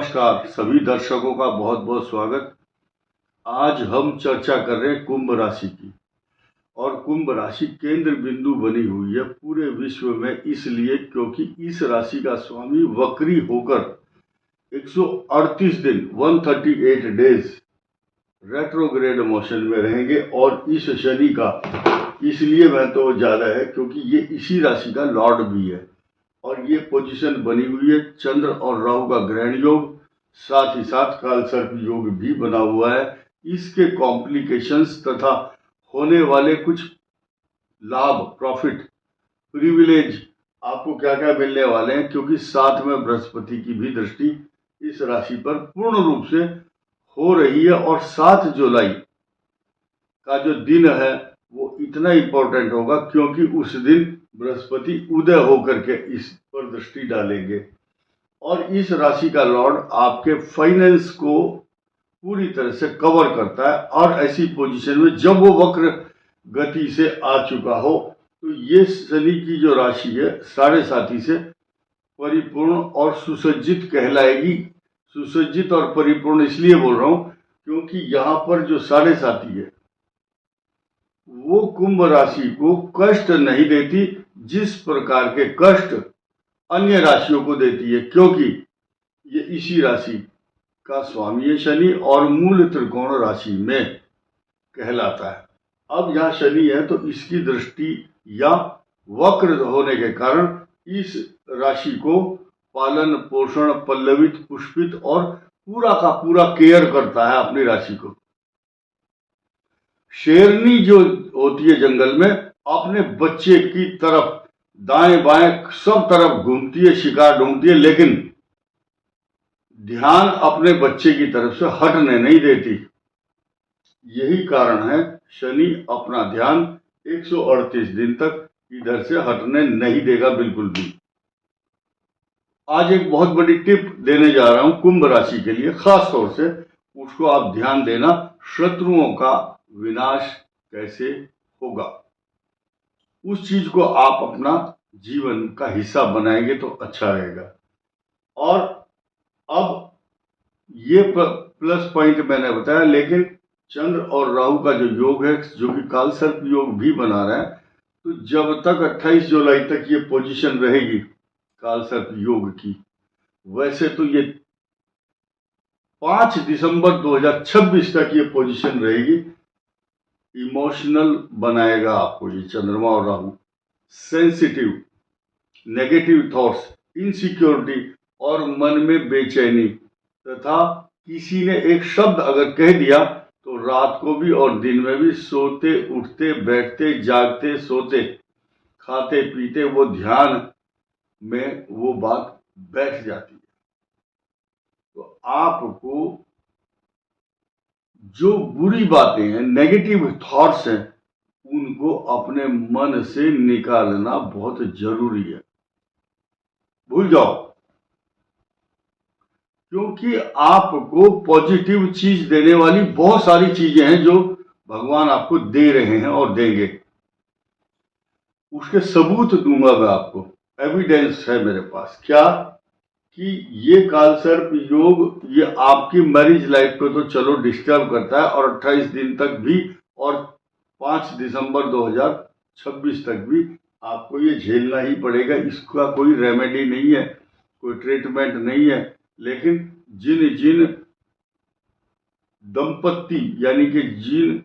नमस्कार सभी दर्शकों का बहुत बहुत स्वागत। आज हम चर्चा कर रहे हैं कुंभ राशि की। और कुंभ राशि केंद्र बिंदु बनी हुई है पूरे विश्व में, इसलिए क्योंकि इस राशि का स्वामी वक्री होकर 138 दिन 138 डेज रेट्रोग्रेड मोशन में रहेंगे। और इस शनि का इसलिए महत्व ज्यादा है क्योंकि ये इसी राशि का लॉर्ड भी है और ये पोजीशन बनी हुई है चंद्र और राहु का ग्रहण योग, साथ ही साथ कालसर्प योग भी बना हुआ है। इसके कॉम्प्लिकेशंस तथा होने वाले कुछ लाभ, प्रॉफिट, प्रिविलेज आपको क्या क्या मिलने वाले हैं, क्योंकि साथ में बृहस्पति की भी दृष्टि इस राशि पर पूर्ण रूप से हो रही है। और 7 जुलाई का जो दिन है वो इतना इंपॉर्टेंट होगा क्योंकि उस दिन बृहस्पति उदय होकर के इस पर दृष्टि डालेंगे। और इस राशि का लॉर्ड आपके फाइनेंस को पूरी तरह से कवर करता है। और ऐसी पोजीशन में जब वो वक्र गति से आ चुका हो तो ये शनि की जो राशि है 7.5 से परिपूर्ण और सुसज्जित कहलाएगी। सुसज्जित और परिपूर्ण इसलिए बोल रहा हूं क्योंकि यहाँ पर जो 7.5 है वो कुंभ राशि को कष्ट नहीं देती जिस प्रकार के कष्ट अन्य राशियों को देती है, क्योंकि ये इसी राशि का स्वामी है शनि और मूल त्रिकोण राशि में कहलाता है। अब यहाँ शनि है तो इसकी दृष्टि या वक्र होने के कारण इस राशि को पालन पोषण, पल्लवित, पुष्पित और पूरा का पूरा केयर करता है अपनी राशि को। शेरनी जो होती है जंगल में अपने बच्चे की तरफ दाएं बाएं सब तरफ घूमती है, शिकार ढूंढती है, लेकिन ध्यान अपने बच्चे की तरफ से हटने नहीं देती। यही कारण है शनि अपना ध्यान 138 दिन तक इधर से हटने नहीं देगा बिल्कुल भी। आज एक बहुत बड़ी टिप देने जा रहा हूं कुंभ राशि के लिए, खास तौर से उसको आप ध्यान देना। शत्रुओं का विनाश कैसे होगा, उस चीज को आप अपना जीवन का हिस्सा बनाएंगे तो अच्छा रहेगा। और अब ये प्लस पॉइंट मैंने बताया, लेकिन चंद्र और राहु का जो योग है जो कि कालसर्प योग भी बना रहा है, तो जब तक 28 जुलाई तक ये पोजीशन रहेगी कालसर्प योग की, वैसे तो ये 5 दिसंबर 2026 तक ये पोजीशन रहेगी। इमोशनल बनाएगा आपको ये चंद्रमा और Rahu, sensitive, negative thoughts, insecurity और मन में बेचैनी, तथा किसी ने एक शब्द अगर कह दिया तो रात को भी और दिन में भी सोते उठते बैठते जागते सोते खाते पीते वो ध्यान में वो बात बैठ जाती है। तो आपको जो बुरी बातें हैं, नेगेटिव थॉट्स हैं, उनको अपने मन से निकालना बहुत जरूरी है। भूल जाओ, क्योंकि आपको पॉजिटिव चीज देने वाली बहुत सारी चीजें हैं जो भगवान आपको दे रहे हैं और देंगे। उसके सबूत दूंगा मैं आपको, एविडेंस है मेरे पास। क्या कि ये कालसर्प योग ये आपकी मैरिज लाइफ को तो चलो डिस्टर्ब करता है और 28 दिन तक भी और 5 दिसंबर 2026 तक भी आपको ये झेलना ही पड़ेगा। इसका कोई रेमेडी नहीं है, कोई ट्रीटमेंट नहीं है। लेकिन जिन जिन दंपत्ति यानी कि जिन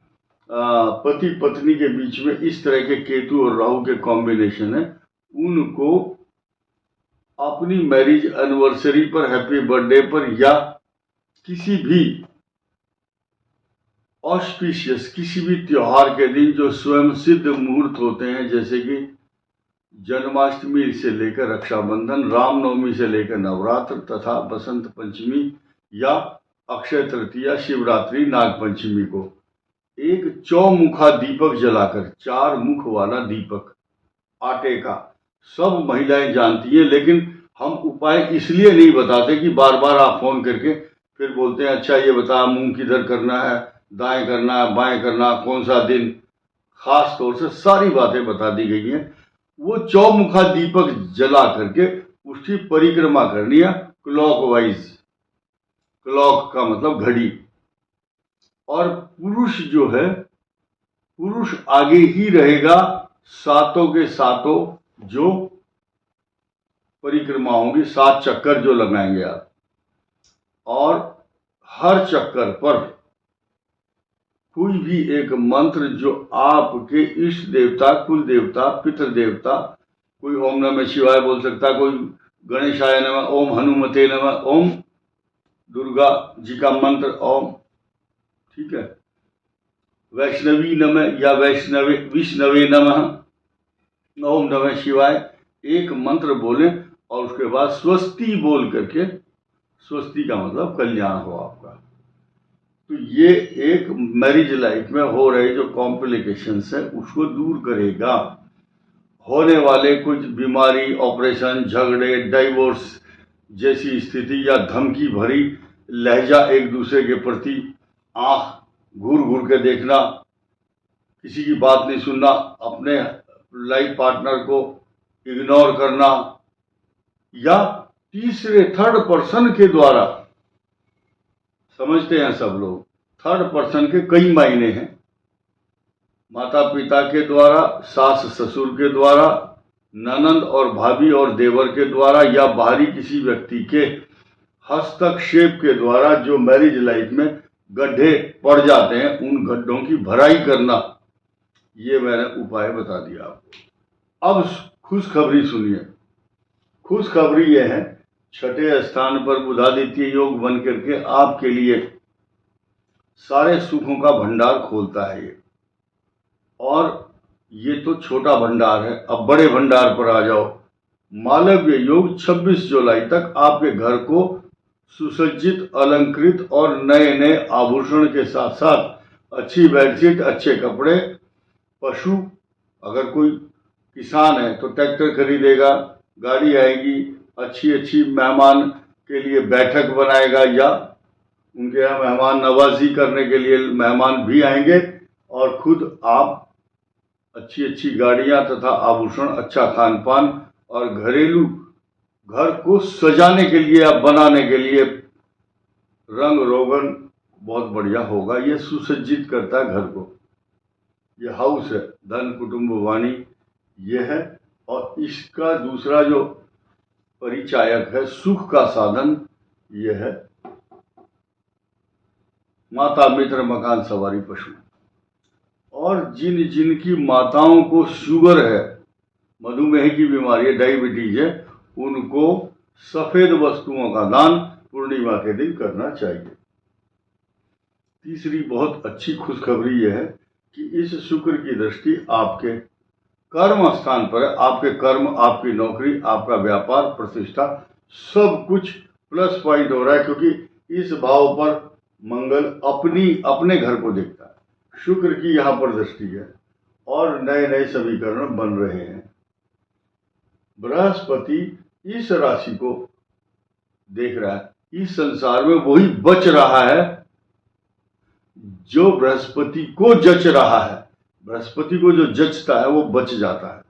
पति पत्नी के बीच में इस तरह के केतु और राहु के कॉम्बिनेशन है, उनको अपनी मैरिज एनिवर्सरी पर, हैप्पी बर्थडे पर या किसी भी ऑस्पिशियस किसी भी त्योहार के दिन जो स्वयं सिद्ध मुहूर्त होते हैं, जैसे कि जन्माष्टमी से लेकर रक्षाबंधन, रामनवमी से लेकर नवरात्र तथा बसंत पंचमी या अक्षय तृतीया, शिवरात्रि, नागपंचमी को एक चौमुखा दीपक जलाकर, 4 मुख वाला दीपक आटे का, सब महिलाएं जानती है। लेकिन हम उपाय इसलिए नहीं बताते कि बार बार आप फोन करके फिर बोलते हैं अच्छा ये बता मुंह किधर करना है, दाएं करना है, बाएं करना, कौन सा दिन। खास तौर से सारी बातें बता दी गई हैं। वो चौमुखा दीपक जला करके उसकी परिक्रमा करनी है क्लॉकवाइज। क्लॉक का मतलब घड़ी। और पुरुष जो है, पुरुष आगे ही रहेगा सातों के सातों जो परिक्रमा होंगी, 7 चक्कर जो लगाएंगे आप, और हर चक्कर पर कोई भी एक मंत्र जो आपके इष्ट देवता, कुल देवता, पितृ देवता, कोई ओम नमः शिवाय बोल सकता है, कोई गणेशाय नमः, ओम हनुमते नमः, ओम दुर्गा जी का मंत्र ओम, ठीक है, वैष्णवी नमः या विष्णवे नमः, ओम नमः शिवाय, एक मंत्र बोले और उसके बाद स्वस्ति बोल करके, स्वस्ति का मतलब कल्याण हो आपका। तो ये एक मैरिज लाइफ में हो रहे जो कॉम्प्लिकेशंस है उसको दूर करेगा। होने वाले कुछ बीमारी, ऑपरेशन, झगड़े, डाइवोर्स जैसी स्थिति या धमकी भरी लहजा, एक दूसरे के प्रति आंख घूर घूर के देखना, किसी की बात नहीं सुनना, अपने लाइफ पार्टनर को इग्नोर करना, या तीसरे थर्ड पर्सन के द्वारा, समझते हैं सब लोग, थर्ड पर्सन के कई मायने हैं, माता पिता के द्वारा, सास ससुर के द्वारा, ननंद और भाभी और देवर के द्वारा, या बाहरी किसी व्यक्ति के हस्तक्षेप के द्वारा जो मैरिज लाइफ में गड्ढे पड़ जाते हैं, उन गड्ढों की भराई करना। ये मैंने उपाय बता दिया आपको। अब खुशखबरी सुनिए। खुशखबरी यह है, छठे स्थान पर बुधादित्य योग बन करके आपके लिए सारे सुखों का भंडार खोलता है ये। और ये तो छोटा भंडार है, अब बड़े भंडार पर आ जाओ। मालव्य योग 26 जुलाई तक आपके घर को सुसज्जित, अलंकृत और नए नए आभूषण के साथ साथ अच्छी बेडशीट, अच्छे कपड़े, पशु, अगर कोई किसान है तो ट्रैक्टर खरीदेगा, गाड़ी आएगी, अच्छी अच्छी मेहमान के लिए बैठक बनाएगा, या उनके यहाँ मेहमान नवाजी करने के लिए मेहमान भी आएंगे, और खुद आप अच्छी अच्छी गाड़ियां तथा आभूषण, अच्छा खान पान, और घरेलू घर को सजाने के लिए या बनाने के लिए रंग रोगन बहुत बढ़िया होगा। ये सुसज्जित करता है घर को। ये हाउस है, धन कुटुंब वाणी ये है। और इसका दूसरा जो परिचायक है, सुख का साधन, ये है माता, मित्र, मकान, सवारी, पशु। और जिन जिनकी माताओं को शुगर है, मधुमेह की बीमारी है, डायबिटीज है, उनको सफेद वस्तुओं का दान पूर्णिमा के दिन करना चाहिए। तीसरी बहुत अच्छी खुशखबरी यह है कि इस शुक्र की दृष्टि आपके कर्म स्थान पर है। आपके कर्म, आपकी नौकरी, आपका व्यापार, प्रतिष्ठा, सब कुछ प्लस पॉइंट हो रहा है, क्योंकि इस भाव पर मंगल अपने घर को देखता है। शुक्र की यहाँ पर दृष्टि है और नए नए समीकरण बन रहे हैं। बृहस्पति इस राशि को देख रहा है। इस संसार में वही बच रहा है जो बृहस्पति को जच रहा है। बृहस्पति को जो जचता है वो बच जाता है।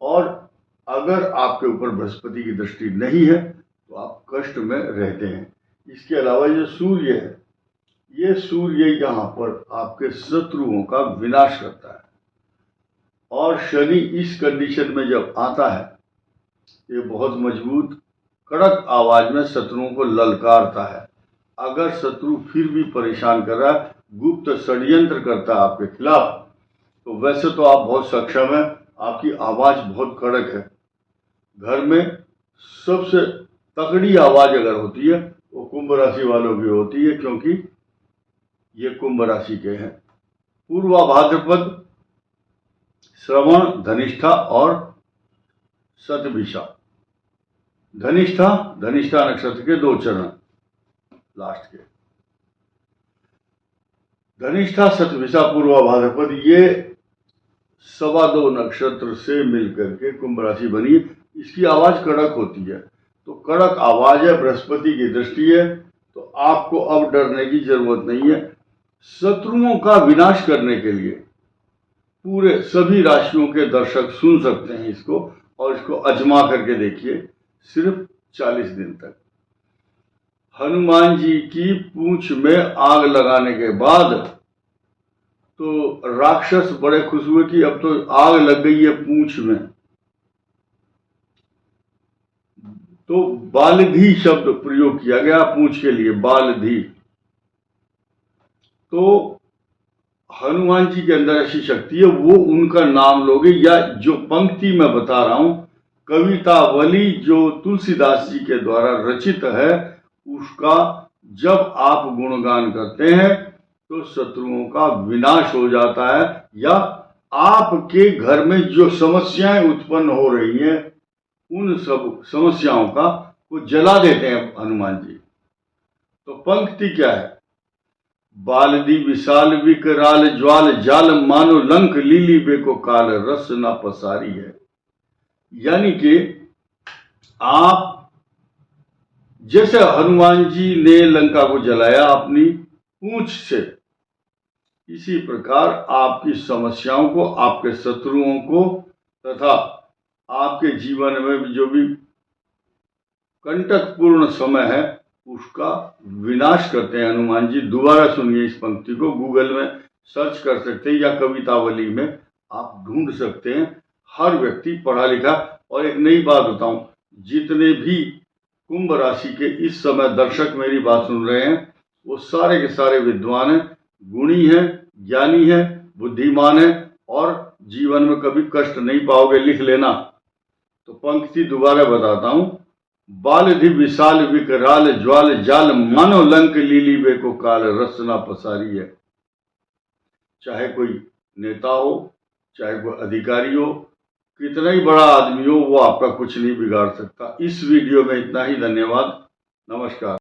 और अगर आपके ऊपर बृहस्पति की दृष्टि नहीं है तो आप कष्ट में रहते हैं। इसके अलावा जो सूर्य है, ये सूर्य यहाँ पर आपके शत्रुओं का विनाश करता है। और शनि इस कंडीशन में जब आता है, ये बहुत मजबूत कड़क आवाज में शत्रुओं को ललकारता है। अगर शत्रु फिर भी परेशान कर रहा है, गुप्त षड्यंत्र करता है आपके खिलाफ, तो वैसे तो आप बहुत सक्षम हैं, आपकी आवाज बहुत कड़क है। घर में सबसे तगड़ी आवाज अगर होती है वो कुंभ राशि वालों की होती है, क्योंकि ये कुंभ राशि के हैं। पूर्वा भाद्रपद, श्रवण, धनिष्ठा और शतभिषा। धनिष्ठा नक्षत्र के 2 चरण लास्ट के। धनिष्ठा, शतभिषा, पूर्वा भाद्रपद, ये 2.25 नक्षत्र से मिलकर के कुंभ राशि बनी। इसकी आवाज कड़क होती है, तो कड़क आवाज है, बृहस्पति की दृष्टि है, तो आपको अब डरने की जरूरत नहीं है। शत्रुओं का विनाश करने के लिए पूरे सभी राशियों के दर्शक सुन सकते हैं इसको, और इसको अजमा करके देखिए सिर्फ 40 दिन तक। हनुमान जी की पूंछ में आग लगाने के बाद तो राक्षस बड़े खुश हुए कि अब तो आग लग गई है पूंछ में। तो बालधी शब्द प्रयोग किया गया पूंछ के लिए, बालधी। तो हनुमान जी के अंदर ऐसी शक्ति है, वो उनका नाम लोगे, या जो पंक्ति मैं बता रहा हूं कवितावली जो तुलसीदास जी के द्वारा रचित है, उसका जब आप गुणगान करते हैं तो शत्रुओं का विनाश हो जाता है, या आपके घर में जो समस्याएं उत्पन्न हो रही हैं उन सब समस्याओं का वो जला देते हैं हनुमान जी। तो पंक्ति क्या है? बालदी विशाल विकराल ज्वाल जाल मानो लंक लीली बेको काल रस न पसारी है। यानी कि आप जैसे हनुमान जी ने लंका को जलाया अपनी पूंछ से, इसी प्रकार आपकी समस्याओं को, आपके शत्रुओं को तथा आपके जीवन में जो भी कंटकपूर्ण समय है उसका विनाश करते हैं हनुमान जी। दोबारा सुनिए इस पंक्ति को, गूगल में सर्च कर सकते हैं या कवितावली में आप ढूंढ सकते हैं, हर व्यक्ति पढ़ा लिखा। और एक नई बात बताऊं, जितने भी कुंभ राशि के इस समय दर्शक मेरी बात सुन रहे हैं वो सारे के सारे विद्वान हैं, गुणी हैं, ज्ञानी हैं, बुद्धिमान हैं और जीवन में कभी कष्ट नहीं पाओगे, लिख लेना। तो पंक्ति दोबारा बताता हूं, बालधि विशाल विकराल ज्वाल जाल मानो लंक लीली बेको काल रसना पसारी है। चाहे कोई नेता हो, चाहे कोई अधिकारी हो, कितना ही बड़ा आदमी हो, वो आपका कुछ नहीं बिगाड़ सकता। इस वीडियो में इतना ही। धन्यवाद, नमस्कार।